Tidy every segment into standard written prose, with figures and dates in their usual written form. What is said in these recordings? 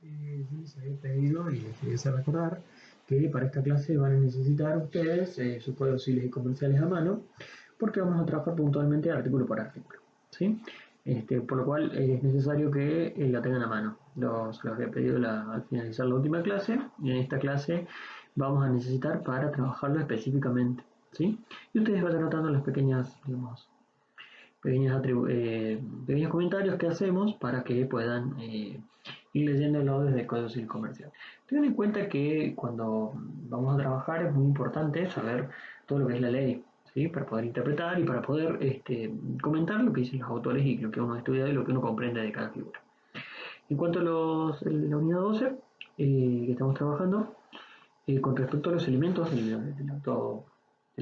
Yo les había pedido y les quería recordar que para esta clase van a necesitar ustedes sus códigos civiles y comerciales a mano, porque vamos a trabajar puntualmente artículo por artículo, ¿sí? Por lo cual es necesario que la tengan a mano. Los había pedido al finalizar la última clase, y en esta clase vamos a necesitar para trabajarlo específicamente, ¿sí? Y ustedes vayan anotando las pequeñas, digamos, pequeños comentarios que hacemos para que puedan ir leyéndolo desde el Código Civil Comercial. Tengan en cuenta que cuando vamos a trabajar es muy importante saber todo lo que es la ley, ¿sí? Para poder interpretar y para poder comentar lo que dicen los autores y lo que uno estudia y lo que uno comprende de cada figura. En cuanto a la unidad 12 que estamos trabajando, con respecto a los elementos del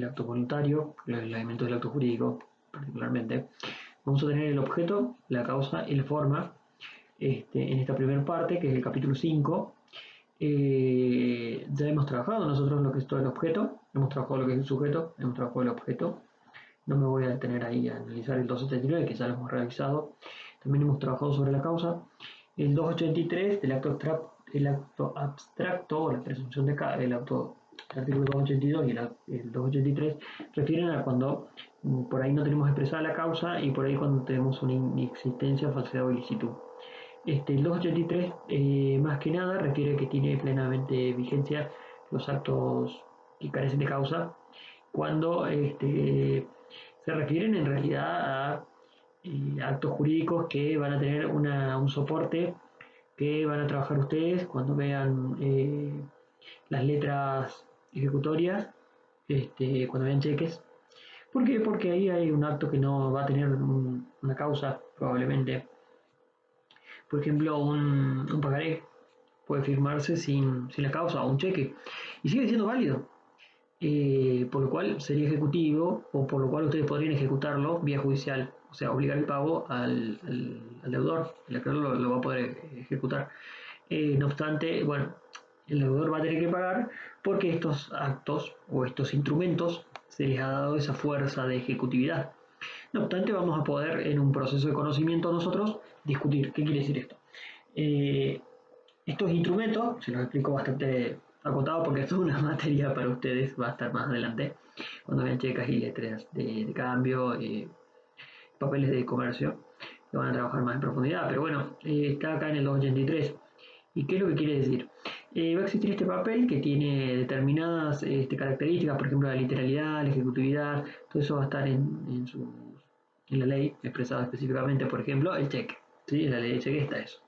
acto voluntario, los elementos del acto jurídico particularmente, vamos a tener el objeto, la causa y la forma en esta primera parte, que es el capítulo 5. Ya hemos trabajado nosotros lo que es todo el objeto, hemos trabajado lo que es el sujeto, hemos trabajado el objeto. No me voy a detener ahí a analizar el 279, que ya lo hemos realizado. También hemos trabajado sobre la causa. El 283 del acto abstracto o la presunción de el artículo 282 y el 283 refieren a cuando por ahí no tenemos expresada la causa y por ahí cuando tenemos una inexistencia, falsedad o ilicitud. El 283 más que nada refiere que tiene plenamente vigencia los actos que carecen de causa cuando se refieren en realidad a actos jurídicos que van a tener un soporte que van a trabajar ustedes cuando vean las letras ejecutorias, cuando vean cheques. ¿Por qué? Porque ahí hay un acto que no va a tener una causa, probablemente. Por ejemplo, un pagaré puede firmarse sin la causa o un cheque y sigue siendo válido. Por lo cual sería ejecutivo o por lo cual ustedes podrían ejecutarlo vía judicial, o sea, obligar el pago al deudor, el acreedor lo va a poder ejecutar. No obstante, bueno, el deudor va a tener que pagar porque estos actos o estos instrumentos se les ha dado esa fuerza de ejecutividad. No obstante, vamos a poder en un proceso de conocimiento nosotros discutir qué quiere decir esto. Estos instrumentos, se los explico bastante acotado porque esto es una materia para ustedes, va a estar más adelante, cuando vean checas y letras de cambio, papeles de comercio, que van a trabajar más en profundidad, pero bueno, está acá en el 283. ¿Y qué es lo que quiere decir? Va a existir este papel que tiene determinadas características, por ejemplo la literalidad, la ejecutividad, todo eso va a estar en la ley expresado específicamente, por ejemplo el cheque, ¿sí? En la ley de cheque está eso.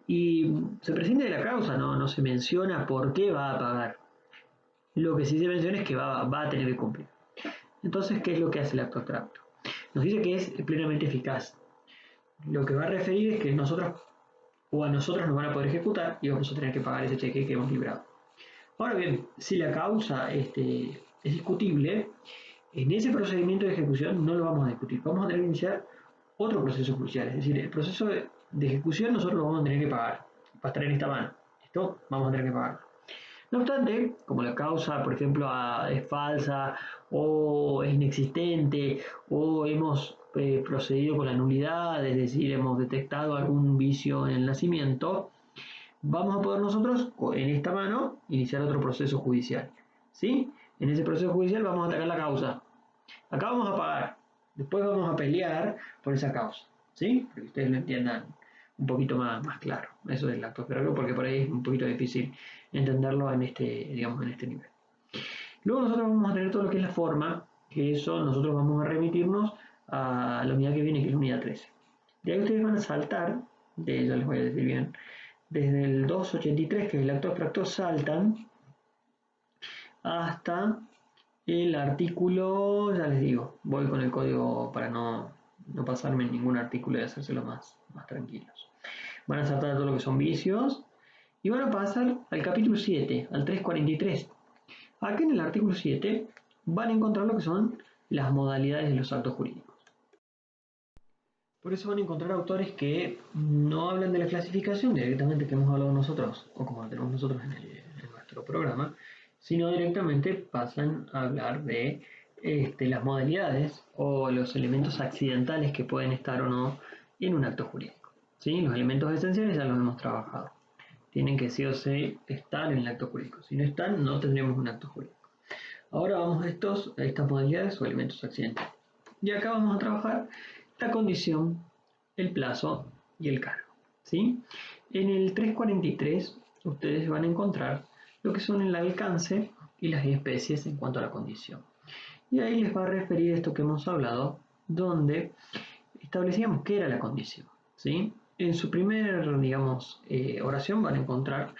Y se prescinde de la causa, no se menciona por qué va a pagar. Lo que sí se menciona es que va a tener que cumplir. Entonces, ¿qué es lo que hace el acto abstracto? Nos dice que es plenamente eficaz. Lo que va a referir es que nosotros o a nosotros nos van a poder ejecutar y vamos a tener que pagar ese cheque que hemos librado. Ahora bien, si la causa es discutible, en ese procedimiento de ejecución no lo vamos a discutir. Vamos a tener que iniciar otro proceso judicial. Es decir, el proceso de ejecución nosotros lo vamos a tener que pagar. Va a estar en esta mano. Esto vamos a tener que pagarlo. No obstante, como la causa, por ejemplo, es falsa o es inexistente o hemos procedido con la nulidad, es decir, hemos detectado algún vicio en el nacimiento, vamos a poder nosotros, en esta mano, iniciar otro proceso judicial. ¿Sí? En ese proceso judicial vamos a atacar la causa. Acá vamos a pagar. Después vamos a pelear por esa causa. ¿Sí? Para que ustedes lo entiendan un poquito más claro. Eso es el acto abstracto, porque por ahí es un poquito difícil entenderlo en este nivel. Luego nosotros vamos a tener todo lo que es la forma, que eso nosotros vamos a remitirnos a la unidad que viene, que es la unidad 13. De ahí ustedes van a saltar, ya les voy a decir bien, desde el 283, que es el acto abstracto, saltan hasta el artículo, ya les digo, voy con el código para no pasarme en ningún artículo y hacérselo más tranquilos. Van a saltar todo lo que son vicios y van a pasar al capítulo 7, al 343. Aquí en el artículo 7 van a encontrar lo que son las modalidades de los actos jurídicos. Por eso van a encontrar autores que no hablan de la clasificación directamente que hemos hablado nosotros, o como lo tenemos nosotros en nuestro programa, sino directamente pasan a hablar de las modalidades o los elementos accidentales que pueden estar o no en un acto jurídico. ¿sí? Los elementos esenciales ya los hemos trabajado. Tienen que sí o sí estar en el acto jurídico. Si no están, no tendremos un acto jurídico. Ahora vamos a estas modalidades o elementos accidentales. Y acá vamos a trabajar la condición, el plazo y el cargo, ¿sí? En el 343 ustedes van a encontrar lo que son el alcance y las especies en cuanto a la condición. Y ahí les va a referir esto que hemos hablado, donde establecíamos qué era la condición, ¿sí? En su primer, digamos, oración van a encontrar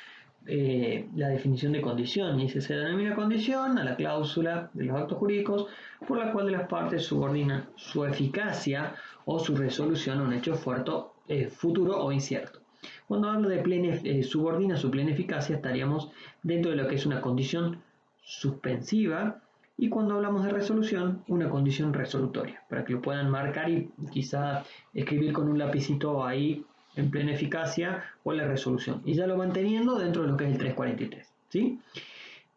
la definición de condición. Y se denomina condición a la cláusula de los actos jurídicos por la cual las partes subordinan su eficacia o su resolución a un hecho futuro o incierto. Cuando hablo de subordina su plena eficacia, estaríamos dentro de lo que es una condición suspensiva, y cuando hablamos de resolución, una condición resolutoria, para que lo puedan marcar y quizá escribir con un lapicito ahí en plena eficacia o la resolución, y ya lo van teniendo dentro de lo que es el 343, ¿sí?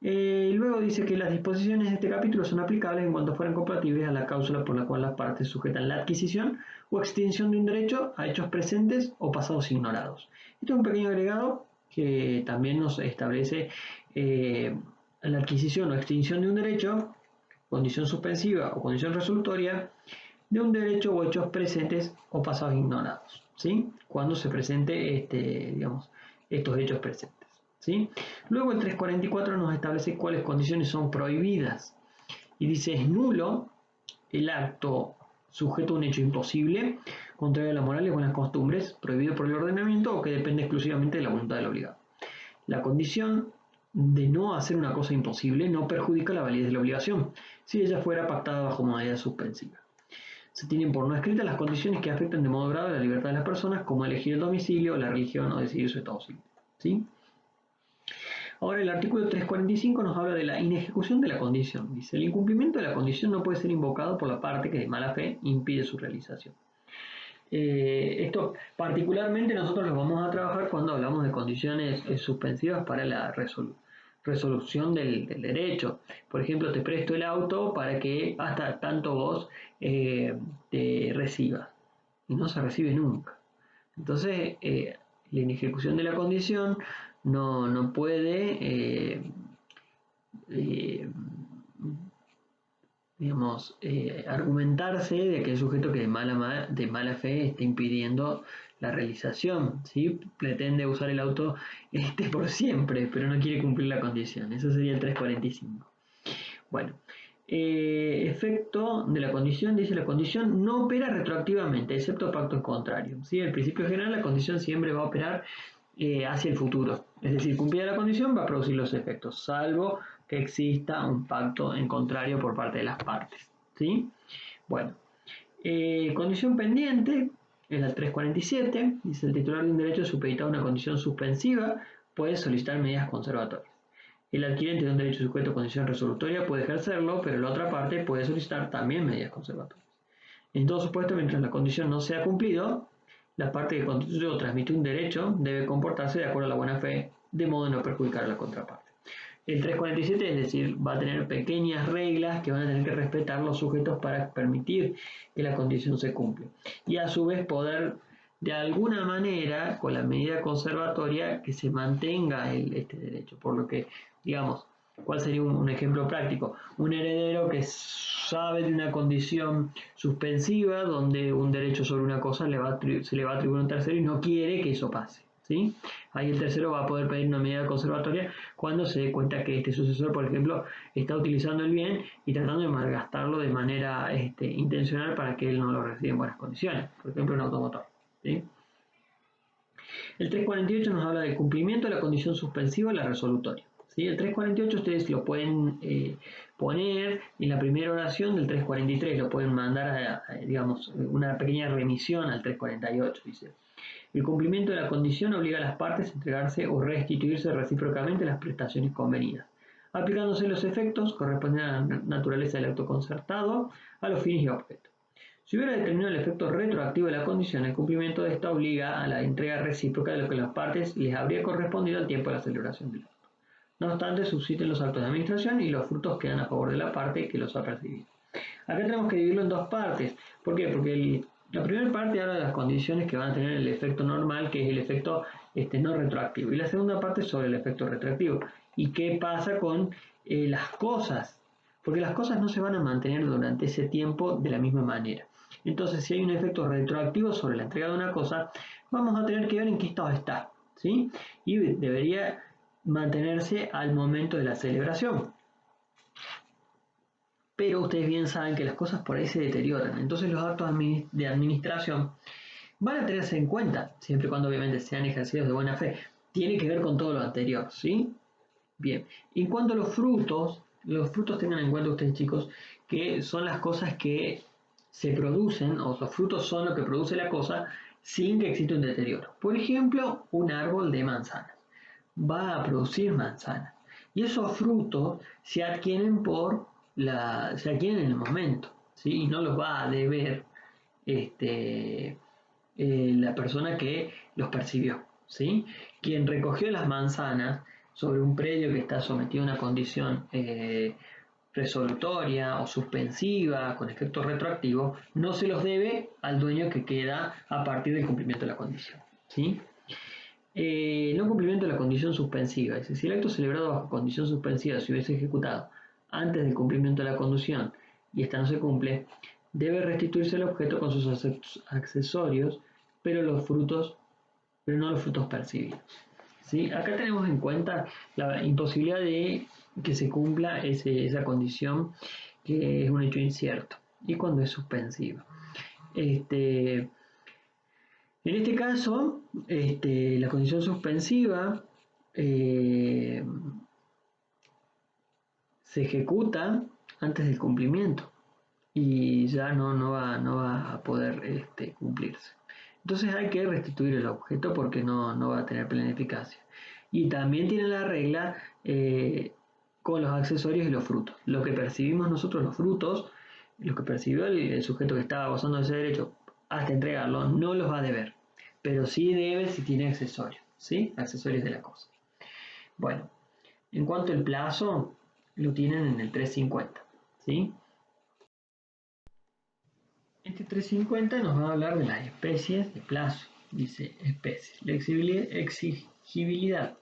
Luego dice que las disposiciones de este capítulo son aplicables en cuanto fueran compatibles a la cláusula por la cual las partes sujetan la adquisición o extinción de un derecho a hechos presentes o pasados ignorados. Esto es un pequeño agregado que también nos establece la adquisición o extinción de un derecho, condición suspensiva o condición resolutoria, de un derecho o hechos presentes o pasados ignorados, ¿sí? Cuando se presente digamos, estos hechos presentes, ¿sí? Luego el 344 nos establece cuáles condiciones son prohibidas y dice: es nulo el acto sujeto a un hecho imposible, contrario a la moral y buenas costumbres, prohibido por el ordenamiento o que depende exclusivamente de la voluntad del obligado. La condición de no hacer una cosa imposible no perjudica la validez de la obligación si ella fuera pactada bajo modalidad suspensiva. Se tienen por no escritas las condiciones que afectan de modo grave la libertad de las personas, como elegir el domicilio, la religión o decidir su estado civil, ¿sí? Ahora el artículo 345 nos habla de la inejecución de la condición. Dice: el incumplimiento de la condición no puede ser invocado por la parte que de mala fe impide su realización. Esto particularmente nosotros lo vamos a trabajar cuando hablamos de condiciones suspensivas para la resolución del derecho. Por ejemplo, te presto el auto para que hasta tanto vos te recibas, y no se recibe nunca. Entonces, la inejecución de la condición no puede digamos, argumentarse de que el sujeto que de mala fe está impidiendo la realización, ¿sí? Pretende usar el auto por siempre, pero no quiere cumplir la condición. Eso sería el 345. Bueno, efecto de la condición, dice: la condición no opera retroactivamente, excepto pacto en contrario, ¿sí? El principio general, la condición siempre va a operar hacia el futuro. Es decir, cumplida la condición va a producir los efectos, salvo que exista un pacto en contrario por parte de las partes, ¿sí? Bueno, condición pendiente es la 347, dice: el titular de un derecho supeditado a una condición suspensiva puede solicitar medidas conservatorias. El adquirente de un derecho sujeto a condición resolutoria puede ejercerlo, pero la otra parte puede solicitar también medidas conservatorias. En todo supuesto, mientras la condición no sea cumplido, la parte que constituye o transmite un derecho debe comportarse de acuerdo a la buena fe, de modo de no perjudicar a la contraparte. El 347, es decir, va a tener pequeñas reglas que van a tener que respetar los sujetos para permitir que la condición se cumpla. Y a su vez poder, de alguna manera, con la medida conservatoria, que se mantenga este derecho. Por lo que, digamos, ¿cuál sería un ejemplo práctico? Un heredero que sabe de una condición suspensiva donde un derecho sobre una cosa se le va a atribuir a un tercero y no quiere que eso pase, ¿sí? Ahí el tercero va a poder pedir una medida conservatoria cuando se dé cuenta que este sucesor, por ejemplo, está utilizando el bien y tratando de malgastarlo de manera intencional para que él no lo reciba en buenas condiciones, por ejemplo, un automotor, ¿sí? El 348 nos habla del cumplimiento de la condición suspensiva de la resolutoria, ¿sí? El 348 ustedes lo pueden poner en la primera oración del 343, lo pueden mandar digamos, una pequeña remisión al 348, dice: el cumplimiento de la condición obliga a las partes a entregarse o restituirse recíprocamente las prestaciones convenidas, aplicándose los efectos correspondientes a la naturaleza del acto concertado, a los fines y objetos. Si hubiera determinado el efecto retroactivo de la condición, el cumplimiento de esta obliga a la entrega recíproca de lo que a las partes les habría correspondido al tiempo de la celebración del acto. No obstante, subsisten los actos de administración y los frutos quedan a favor de la parte que los ha percibido. Acá tenemos que dividirlo en dos partes. ¿Por qué? Porque La primera parte habla de las condiciones que van a tener el efecto normal, que es el efecto no retroactivo. Y la segunda parte es sobre el efecto retroactivo. ¿Y qué pasa con las cosas? Porque las cosas no se van a mantener durante ese tiempo de la misma manera. Entonces, si hay un efecto retroactivo sobre la entrega de una cosa, vamos a tener que ver en qué estado está, ¿sí? Y debería mantenerse al momento de la celebración. Pero ustedes bien saben que las cosas por ahí se deterioran. Entonces los actos de administración van a tenerse en cuenta, siempre y cuando obviamente sean ejercidos de buena fe. Tiene que ver con todo lo anterior, ¿sí? Bien. En cuanto a los frutos tengan en cuenta ustedes, chicos, que son las cosas que se producen, o los frutos son lo que produce la cosa, sin que exista un deterioro. Por ejemplo, un árbol de manzanas va a producir manzanas. Y esos frutos se adquieren se adquieren en el momento, ¿sí? Y no los va a deber la persona que los percibió, ¿sí? Quien recogió las manzanas sobre un predio que está sometido a una condición resolutoria o suspensiva con efecto retroactivo, no se los debe al dueño que queda a partir del cumplimiento de la condición, ¿sí? No cumplimiento de la condición suspensiva. Es decir, si el acto celebrado bajo condición suspensiva se hubiese ejecutado antes del cumplimiento de la condición y esta no se cumple, debe restituirse el objeto con sus accesorios, pero no los frutos percibidos. ¿Sí? Acá tenemos en cuenta la imposibilidad de que se cumpla esa condición, que es un hecho incierto, y cuando es suspensiva. En este caso, la condición suspensiva se ejecuta antes del cumplimiento y ya no va a poder cumplirse. Entonces hay que restituir el objeto porque no va a tener plena eficacia. Y también tiene la regla con los accesorios y los frutos. Lo que percibimos nosotros, los frutos, lo que percibió el sujeto que estaba gozando de ese derecho hasta entregarlo, no los va a deber. Pero sí debe si tiene accesorios, ¿sí? Accesorios de la cosa. Bueno, en cuanto al plazo, lo tienen en el 350, ¿sí? Este 350 nos va a hablar de las especies de plazo. Dice especies. La exigibilidad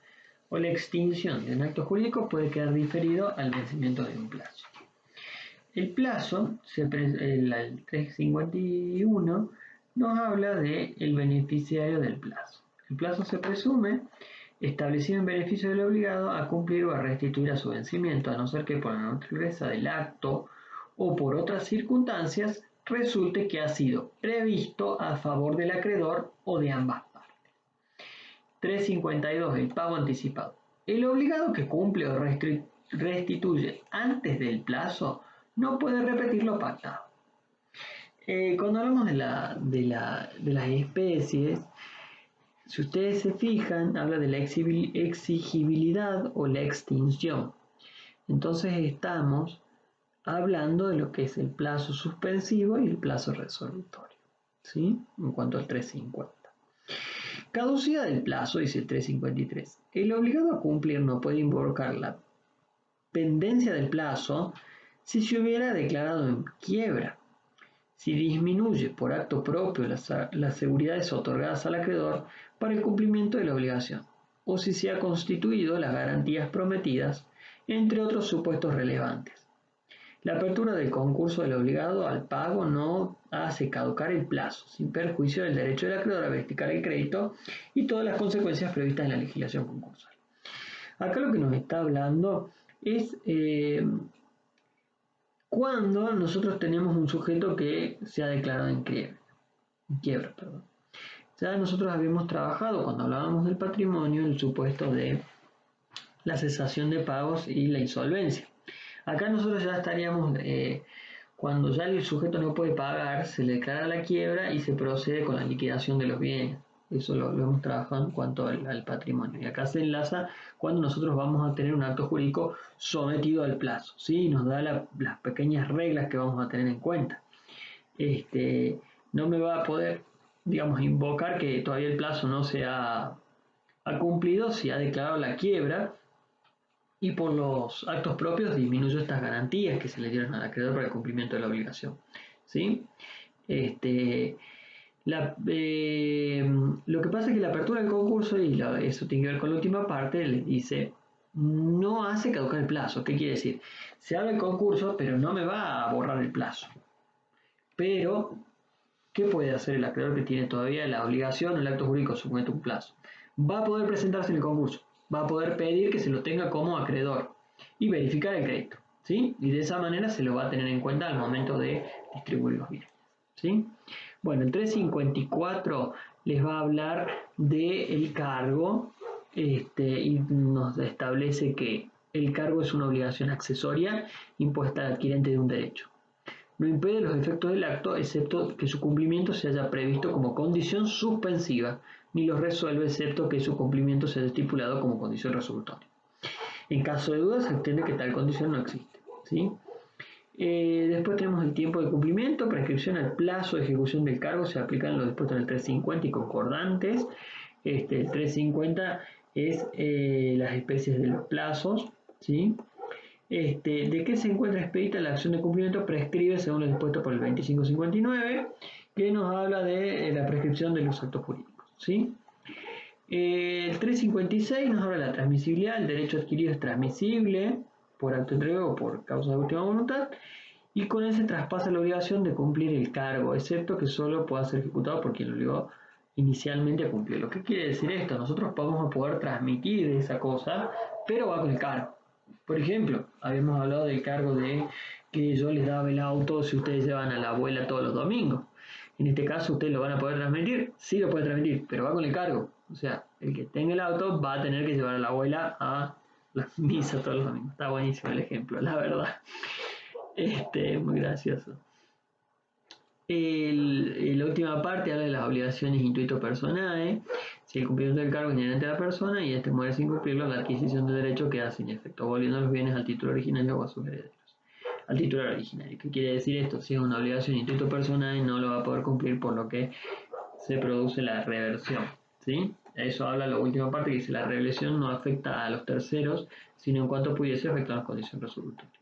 o la extinción de un acto jurídico puede quedar diferido al vencimiento de un plazo. El plazo, el 351, nos habla del beneficiario del plazo. El plazo se presume establecido en beneficio del obligado a cumplir o a restituir a su vencimiento, a no ser que por la naturaleza del acto o por otras circunstancias resulte que ha sido previsto a favor del acreedor o de ambas partes. 352. El pago anticipado. El obligado que cumple o restituye antes del plazo no puede repetir lo pactado. Cuando hablamos de las especies, si ustedes se fijan, habla de la exigibilidad o la extinción. Entonces estamos hablando de lo que es el plazo suspensivo y el plazo resolutorio, ¿sí? En cuanto al 350. Caducidad del plazo, dice el 353. El obligado a cumplir no puede invocar la pendencia del plazo si se hubiera declarado en quiebra, si disminuye por acto propio las seguridades otorgadas al acreedor para el cumplimiento de la obligación, o si se han constituido las garantías prometidas, entre otros supuestos relevantes. La apertura del concurso del obligado al pago no hace caducar el plazo, sin perjuicio del derecho del acreedor a verificar el crédito y todas las consecuencias previstas en la legislación concursal. Acá lo que nos está hablando es cuando nosotros tenemos un sujeto que se ha declarado en quiebra. Ya nosotros habíamos trabajado, cuando hablábamos del patrimonio, el supuesto de la cesación de pagos y la insolvencia. Acá nosotros ya estaríamos, cuando ya el sujeto no puede pagar, se le declara la quiebra y se procede con la liquidación de los bienes. Eso lo hemos trabajado en cuanto al patrimonio. Y acá se enlaza cuando nosotros vamos a tener un acto jurídico sometido al plazo, ¿sí? Nos da las pequeñas reglas que vamos a tener en cuenta. No me va a poder, digamos, invocar que todavía el plazo no se ha cumplido si ha declarado la quiebra, y por los actos propios disminuyó estas garantías que se le dieron al acreedor para el cumplimiento de la obligación, ¿sí? Lo que pasa es que la apertura del concurso, y eso tiene que ver con la última parte, les dice, no hace caducar el plazo. ¿Qué quiere decir? Se abre el concurso, pero no me va a borrar el plazo. Pero, ¿qué puede hacer el acreedor que tiene todavía la obligación o el acto jurídico somete un plazo? Va a poder presentarse en el concurso, va a poder pedir que se lo tenga como acreedor y verificar el crédito, ¿sí? Y de esa manera se lo va a tener en cuenta al momento de distribuir los bienes, ¿sí? Bueno, el 354 les va a hablar del cargo y nos establece que el cargo es una obligación accesoria impuesta al adquirente de un derecho. No impide los efectos del acto, excepto que su cumplimiento se haya previsto como condición suspensiva, ni los resuelve, excepto que su cumplimiento se haya estipulado como condición resolutoria. En caso de duda, se entiende que tal condición no existe, ¿sí? Después tenemos el tiempo de cumplimiento, prescripción al plazo de ejecución del cargo, se aplican los dispuestos en el 350 y concordantes. El 350 es las especies de los plazos, ¿sí? ¿De qué se encuentra expedita la acción de cumplimiento? Prescribe según lo dispuesto por el 2559, que nos habla de la prescripción de los actos jurídicos, ¿sí? El 356 nos habla de la transmisibilidad, el derecho adquirido es transmisible por acto de entrega o por causa de última voluntad, y con él se traspasa la obligación de cumplir el cargo, excepto que solo pueda ser ejecutado por quien lo obligó inicialmente a cumplir. ¿Lo que quiere decir esto? Nosotros vamos a poder transmitir esa cosa, pero va con el cargo. Por ejemplo, habíamos hablado del cargo de que yo les daba el auto si ustedes llevan a la abuela todos los domingos. En este caso, ¿ustedes lo van a poder transmitir? Sí lo pueden transmitir, pero va con el cargo. O sea, el que tenga el auto va a tener que llevar a la abuela a la misa todos los domingos. Está buenísimo el ejemplo, la verdad. Muy gracioso. La última parte habla de las obligaciones intuito personae. Si el cumplimiento del cargo es inherente a la persona y muere sin cumplirlo, la adquisición de derecho queda sin efecto, volviendo los bienes al título originario o a sus herederos. Al titular originario. ¿Qué quiere decir esto? Si es una obligación intuito personae, no lo va a poder cumplir, por lo que se produce la reversión, ¿sí? Eso habla la última parte, que dice la reversión no afecta a los terceros, sino en cuanto pudiese afectar a las condiciones resolutorias.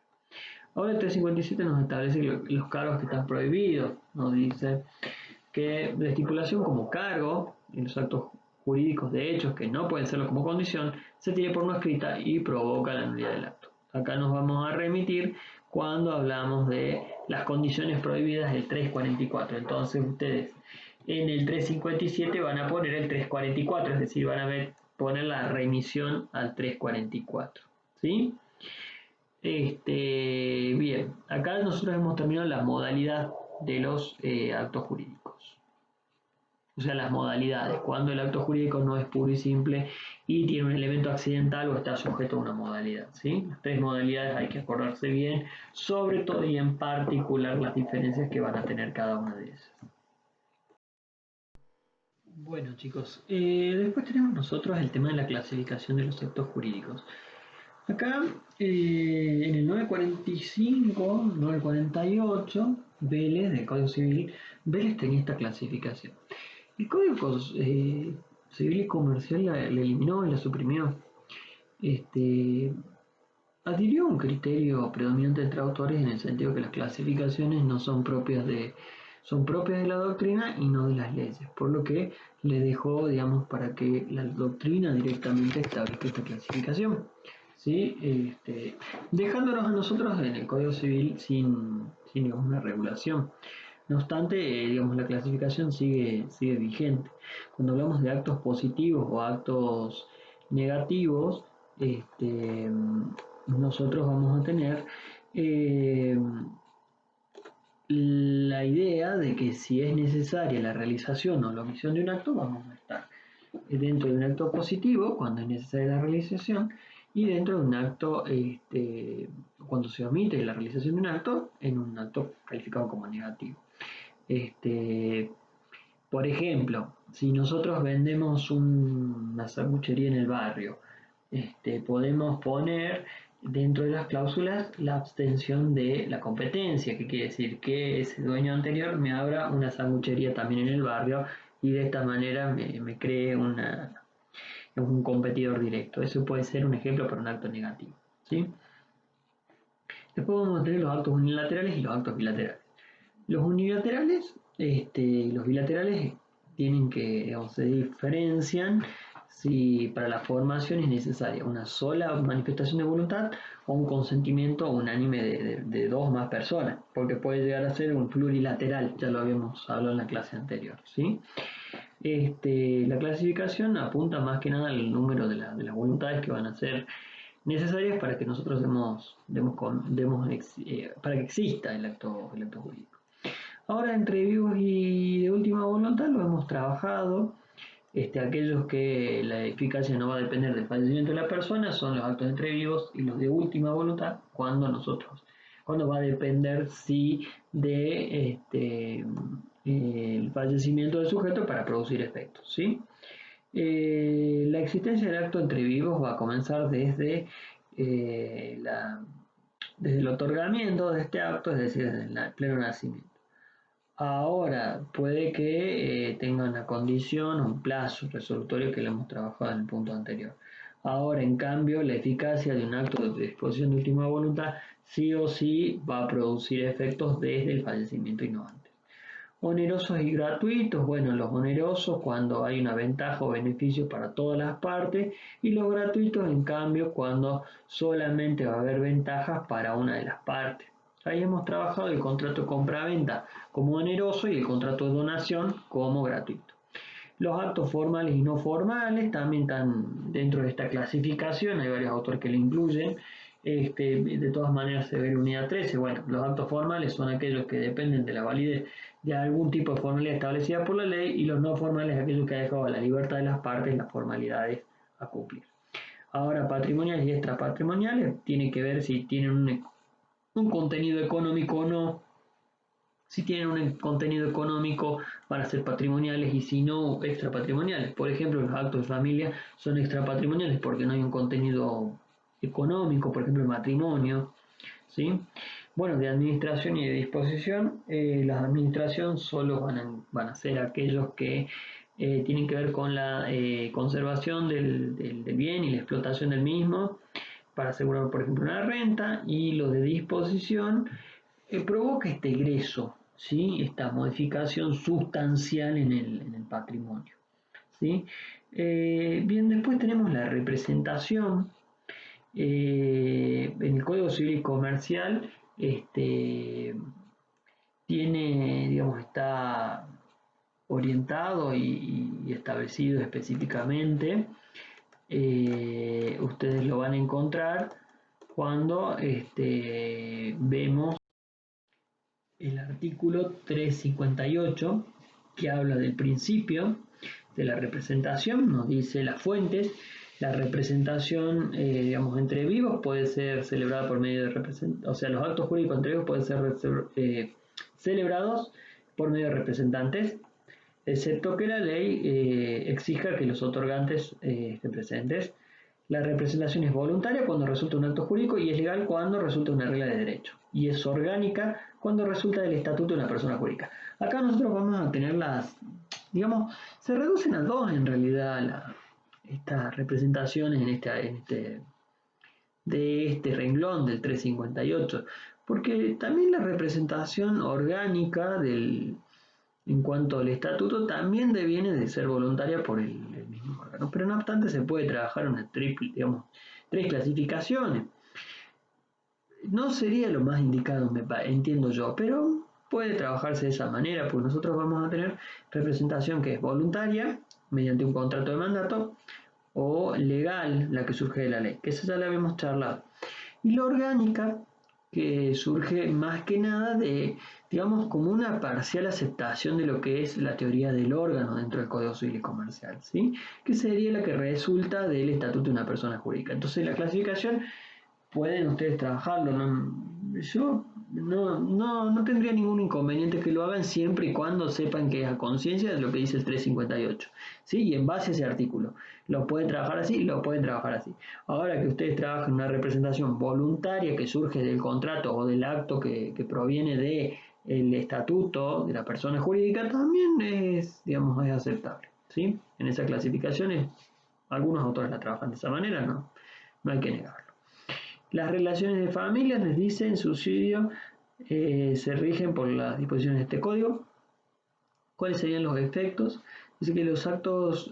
Ahora el 357 nos establece los cargos que están prohibidos. Nos dice que la estipulación como cargo en los actos jurídicos de hechos que no pueden serlo como condición se tiene por no escrita y provoca la nulidad del acto. Acá nos vamos a remitir cuando hablamos de las condiciones prohibidas del 344. Entonces ustedes en el 357 van a poner el 344, es decir, van a poner la remisión al 344, ¿sí? Bien, acá nosotros hemos terminado la modalidad de los actos jurídicos. O sea, las modalidades, cuando el acto jurídico no es puro y simple y tiene un elemento accidental o está sujeto a una modalidad, ¿sí? Las tres modalidades hay que acordarse bien, sobre todo y en particular las diferencias que van a tener cada una de esas. Bueno, chicos, después tenemos nosotros el tema de la clasificación de los actos jurídicos. Acá, en el 945, 948, Vélez, del Código Civil, Vélez tenía esta clasificación. El Código Civil y Comercial la eliminó y la suprimió. Adhirió a un criterio predominante entre autores en el sentido que las clasificaciones no son propias son propias de la doctrina y no de las leyes, por lo que le dejó, digamos, para que la doctrina directamente establezca esta clasificación, ¿sí? Dejándonos a nosotros en el Código Civil sin digamos, una regulación. No obstante, digamos, la clasificación sigue vigente. Cuando hablamos de actos positivos o actos negativos, nosotros vamos a tener la idea de que si es necesaria la realización o la omisión de un acto, vamos a estar dentro de un acto positivo cuando es necesaria la realización y dentro de un acto, cuando se omite la realización de un acto, en un acto calificado como negativo. Por ejemplo, si nosotros vendemos una sanguchería en el barrio, podemos poner dentro de las cláusulas la abstención de la competencia, que quiere decir que ese dueño anterior me abra una sanguchería también en el barrio y de esta manera me cree un competidor directo. Eso puede ser un ejemplo para un acto negativo, ¿sí? Después vamos a tener los actos unilaterales y los actos bilaterales. Los unilaterales Los bilaterales tienen que, digamos, se diferencian si para la formación es necesaria una sola manifestación de voluntad o un consentimiento unánime de dos o más personas, porque puede llegar a ser un plurilateral, ya lo habíamos hablado en la clase anterior, ¿sí? La clasificación apunta más que nada al número de las voluntades que van a ser necesarias para que nosotros para que exista el acto jurídico. Ahora, entre vivos y de última voluntad lo hemos trabajado. Aquellos que la eficacia no va a depender del fallecimiento de la persona son los actos entre vivos, y los de última voluntad cuando va a depender sí de el fallecimiento del sujeto para producir efectos, ¿sí? La existencia del acto entre vivos va a comenzar eh, la, desde el otorgamiento de este acto, es decir, desde el pleno nacimiento. Ahora, puede que tenga una condición, un plazo resolutorio que lo hemos trabajado en el punto anterior. Ahora, en cambio, la eficacia de un acto de disposición de última voluntad sí o sí va a producir efectos desde el fallecimiento y no antes. Onerosos y gratuitos, bueno, los onerosos cuando hay una ventaja o beneficio para todas las partes, y los gratuitos, en cambio, cuando solamente va a haber ventajas para una de las partes. Ahí hemos trabajado el contrato de compra-venta como oneroso y el contrato de donación como gratuito. Los actos formales y no formales también están dentro de esta clasificación, hay varios autores que lo incluyen. De todas maneras se ve en unidad 13. Bueno, los actos formales son aquellos que dependen de la validez de algún tipo de formalidad establecida por la ley, y los no formales aquellos que ha dejado a la libertad de las partes las formalidades a cumplir. Ahora, patrimoniales y extrapatrimoniales tienen que ver si tienen un contenido económico o no. Si tienen un contenido económico van a ser patrimoniales, y si no, extrapatrimoniales. Por ejemplo, los actos de familia son extrapatrimoniales porque no hay un contenido económico, por ejemplo, el matrimonio, ¿sí? Bueno, de administración y de disposición, las administración solo van a ser aquellos que tienen que ver con la conservación del bien y la explotación del mismo para asegurar, por ejemplo, una renta, y lo de disposición provoca este egreso, ¿sí? Esta modificación sustancial en el patrimonio, ¿sí? Bien, después tenemos la representación. En el Código Civil y Comercial tiene, digamos, está orientado y establecido específicamente. Ustedes lo van a encontrar cuando vemos el artículo 358, que habla del principio de la representación, nos dice las fuentes. La representación, digamos, entre vivos puede ser celebrada por medio de representantes, o sea, los actos jurídicos entre vivos pueden ser celebrados por medio de representantes, excepto que la ley exija que los otorgantes estén presentes. La representación es voluntaria cuando resulta un acto jurídico, y es legal cuando resulta una regla de derecho, y es orgánica cuando resulta del estatuto de una persona jurídica. Acá nosotros vamos a tener digamos, se reducen a dos en realidad estas representaciones de este renglón del 358, porque también la representación orgánica en cuanto al estatuto también deviene de ser voluntaria por el mismo órgano, pero no obstante se puede trabajar una digamos, tres clasificaciones. No sería lo más indicado, entiendo yo, pero puede trabajarse de esa manera, porque nosotros vamos a tener representación que es voluntaria, mediante un contrato de mandato, o legal, la que surge de la ley, que esa ya la habíamos charlado. Y la orgánica, que surge más que nada digamos, como una parcial aceptación de lo que es la teoría del órgano dentro del Código Civil y Comercial, ¿sí? Que sería la que resulta del estatuto de una persona jurídica. Entonces, la clasificación pueden ustedes trabajarlo. Yo no tendría ningún inconveniente que lo hagan, siempre y cuando sepan que es a conciencia de lo que dice el 358, ¿sí? Y en base a ese artículo. Lo pueden trabajar así, lo pueden trabajar así. Ahora que ustedes trabajan una representación voluntaria que surge del contrato o del acto que proviene del estatuto de la persona jurídica, también digamos, es aceptable, ¿sí? En esa clasificación algunos autores la trabajan de esa manera, no hay que negarlo. Las relaciones de familia, les dice en subsidio, se rigen por las disposiciones de este código. ¿Cuáles serían los efectos? Dice que los actos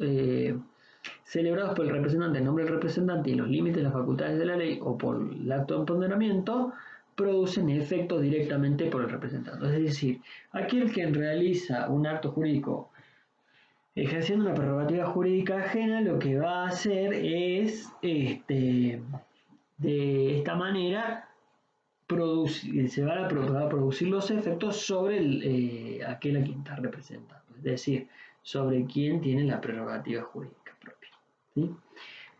celebrados por el representante en nombre del representante y en los límites de las facultades de la ley o por el acto de empoderamiento producen efectos directamente por el representante. Es decir, aquel que realiza un acto jurídico ejerciendo una prerrogativa jurídica ajena, lo que va a hacer es, de esta manera, se van a producir los efectos sobre aquel a quien está representando, es decir, sobre quien tiene la prerrogativa jurídica propia. ¿Sí?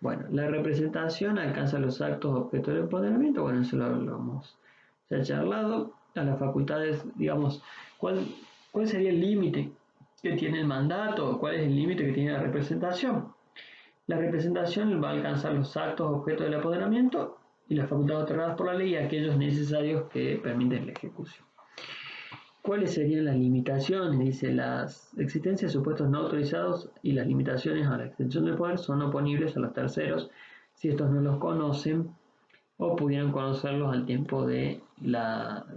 Bueno, la representación alcanza los actos objeto del empoderamiento, bueno, eso lo hemos ya charlado, a las facultades, digamos, ¿cuál sería el límite que tiene el mandato? ¿Cuál es el límite que tiene la representación? La representación va a alcanzar los actos objeto del apoderamiento y las facultades otorgadas por la ley y aquellos necesarios que permiten la ejecución. ¿Cuáles serían las limitaciones? Dice, las existencias de supuestos no autorizados y las limitaciones a la extensión del poder son oponibles a los terceros si estos no los conocen o pudieran conocerlos al tiempo de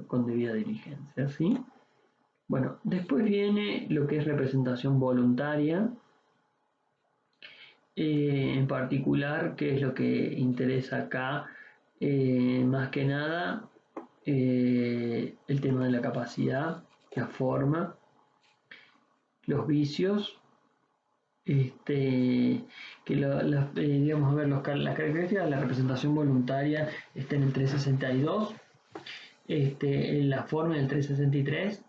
con debida diligencia, ¿sí? Bueno, después viene lo que es representación voluntaria, en particular, que es lo que interesa acá, más que nada, el tema de la capacidad, la forma, los vicios, que digamos, a ver, las características de la representación voluntaria están en el 362, en la forma en el 363,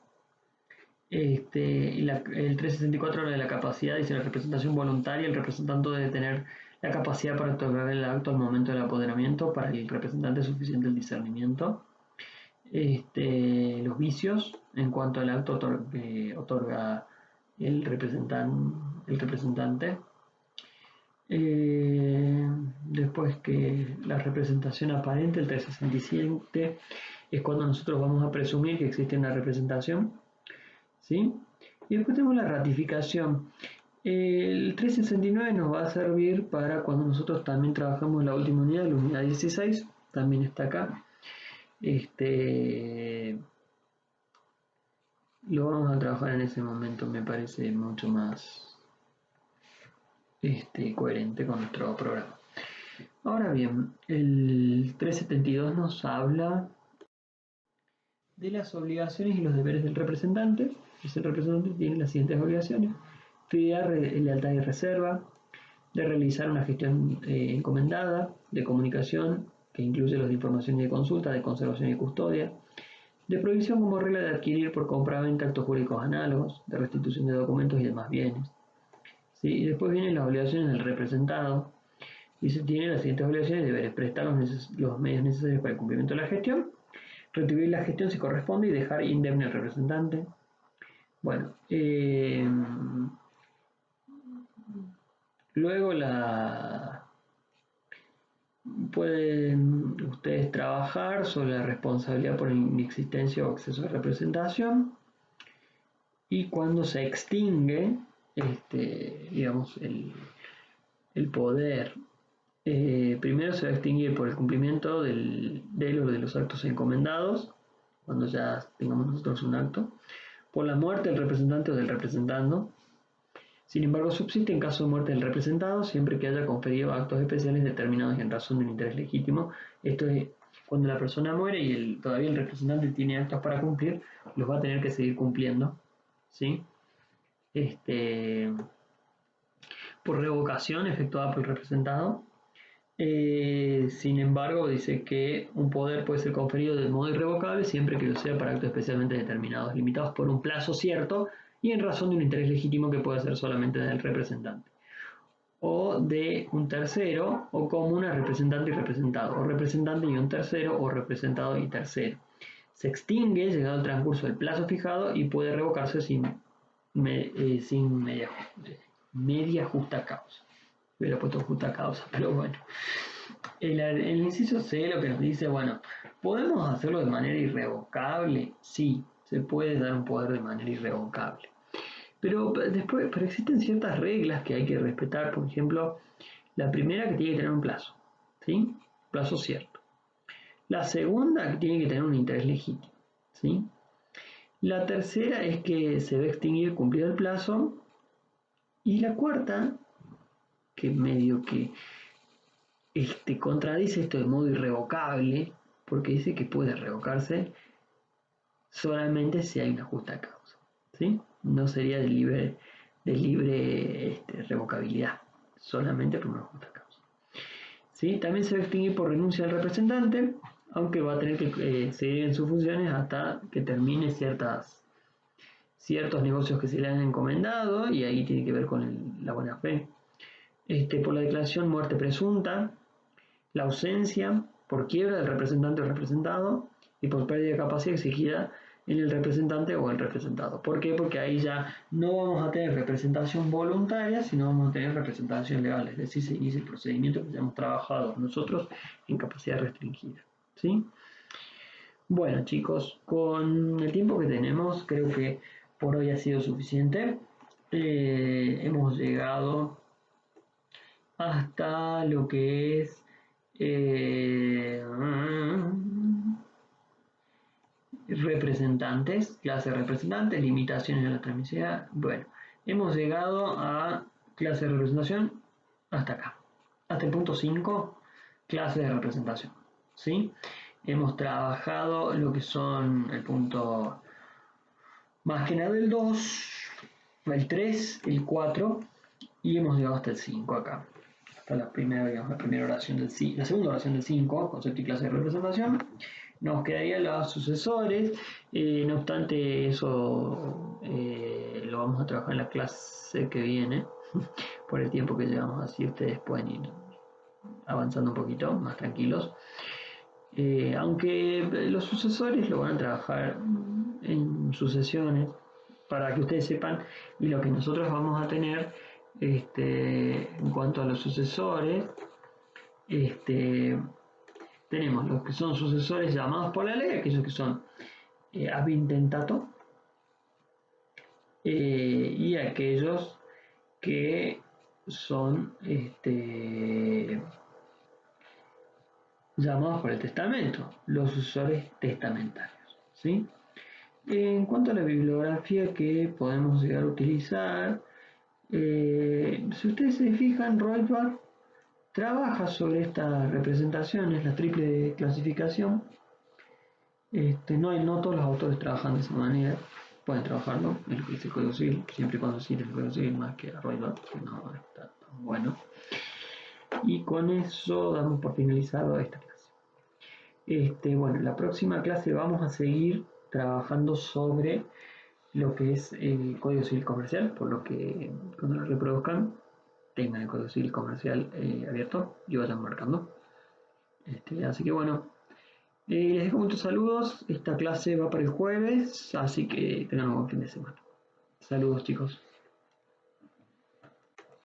el 364 habla de la capacidad, dice la representación voluntaria, el representante debe tener la capacidad para otorgar el acto al momento del apoderamiento, para el representante es suficiente el discernimiento. Los vicios en cuanto al acto otorga el representante. Después que la representación aparente, el 367, es cuando nosotros vamos a presumir que existe una representación, ¿sí? Y después tenemos la ratificación. El 369 nos va a servir para cuando nosotros también trabajamos la última unidad, la unidad 16, también está acá. Lo vamos a trabajar en ese momento, me parece mucho más coherente con nuestro programa. Ahora bien, el 372 nos habla de las obligaciones y los deberes del representante. El representante tiene las siguientes obligaciones: fidelidad, lealtad y reserva, de realizar una gestión encomendada, de comunicación, que incluye los de información y de consulta, de conservación y custodia, de provisión como regla de adquirir por compraventa actos jurídicos análogos, de restitución de documentos y demás bienes. ¿Sí? Y después vienen las obligaciones del representado, y se tiene las siguientes obligaciones: deberes, prestar los medios necesarios para el cumplimiento de la gestión, retribuir la gestión si corresponde y dejar indemne al representante. Bueno, luego pueden ustedes trabajar sobre la responsabilidad por inexistencia o exceso de representación, y cuando se extingue digamos el poder, primero se va a extinguir por el cumplimiento de los actos encomendados, cuando ya tengamos nosotros un acto, por la muerte del representante o del representando. Sin embargo, subsiste en caso de muerte del representado siempre que haya conferido actos especiales determinados en razón de un interés legítimo. Esto es cuando la persona muere y todavía el representante tiene actos para cumplir, los va a tener que seguir cumpliendo, ¿sí? Por revocación efectuada por el representado. Sin embargo, dice que un poder puede ser conferido de modo irrevocable siempre que lo sea para actos especialmente determinados, limitados por un plazo cierto y en razón de un interés legítimo que puede ser solamente del representante, o de un tercero, o común a representante y representado, o representante y un tercero, o representado y tercero. Se extingue llegado el transcurso del plazo fijado y puede revocarse sin media justa causa. Hubiera puesto justa causa, pero bueno. El inciso C lo que nos dice, bueno, ¿podemos hacerlo de manera irrevocable? Sí, se puede dar un poder de manera irrevocable. Pero existen ciertas reglas que hay que respetar. Por ejemplo, la primera, que tiene que tener un plazo, ¿sí? Plazo cierto. La segunda, que tiene que tener un interés legítimo, ¿sí? La tercera es que se va a extinguir cumplido el plazo. Y la cuarta, que medio que contradice esto de modo irrevocable, porque dice que puede revocarse solamente si hay una justa causa, ¿sí? No sería de libre revocabilidad, solamente por una justa causa. ¿Sí? También se va a extinguir por renuncia del representante, aunque va a tener que seguir en sus funciones hasta que termine ciertos negocios que se le han encomendado, y ahí tiene que ver con la buena fe. Por la declaración muerte presunta, la ausencia por quiebra del representante o representado y por pérdida de capacidad exigida en el representante o el representado. ¿Por qué? Porque ahí ya no vamos a tener representación voluntaria, sino vamos a tener representación legal, es decir, se inicia el procedimiento que ya hemos trabajado nosotros en capacidad restringida. ¿Sí? Bueno, chicos, con el tiempo que tenemos, creo que por hoy ha sido suficiente. Hemos llegado hasta lo que es representantes, clase de representantes, limitaciones de la transmisibilidad. Bueno, hemos llegado a clase de representación hasta acá. Hasta el punto 5, clase de representación. ¿Sí? Hemos trabajado lo que son el punto más que nada el 2, el 3, el 4 y hemos llegado hasta el 5 acá. Hasta la primera, digamos, la segunda oración del 5, concepto y clase de representación. Nos quedarían los sucesores, no obstante eso lo vamos a trabajar en la clase que viene, por el tiempo que llevamos, así ustedes pueden ir avanzando un poquito, más tranquilos. Aunque los sucesores lo van a trabajar en sucesiones, para que ustedes sepan, y lo que nosotros vamos a tener en cuanto a los sucesores, tenemos los que son sucesores llamados por la ley, aquellos que son ab intentato, y aquellos que son llamados por el testamento, los sucesores testamentarios. ¿Sí? En cuanto a la bibliografía que podemos llegar a utilizar, si ustedes se fijan, Rothbard trabaja sobre estas representaciones, la triple clasificación. No todos los autores trabajan de esa manera, pueden trabajarlo en lo que dice el Código Civil, siempre y cuando cite el Código Civil más que a Rothbard, que no está tan bueno. Y con eso damos por finalizado esta clase. Bueno, en la próxima clase vamos a seguir trabajando sobre lo que es el Código Civil Comercial, por lo que cuando lo reproduzcan tengan el Código Civil Comercial abierto y vayan marcando. Así que bueno, les dejo muchos saludos. Esta clase va para el jueves, así que tengan un buen fin de semana. Saludos, chicos.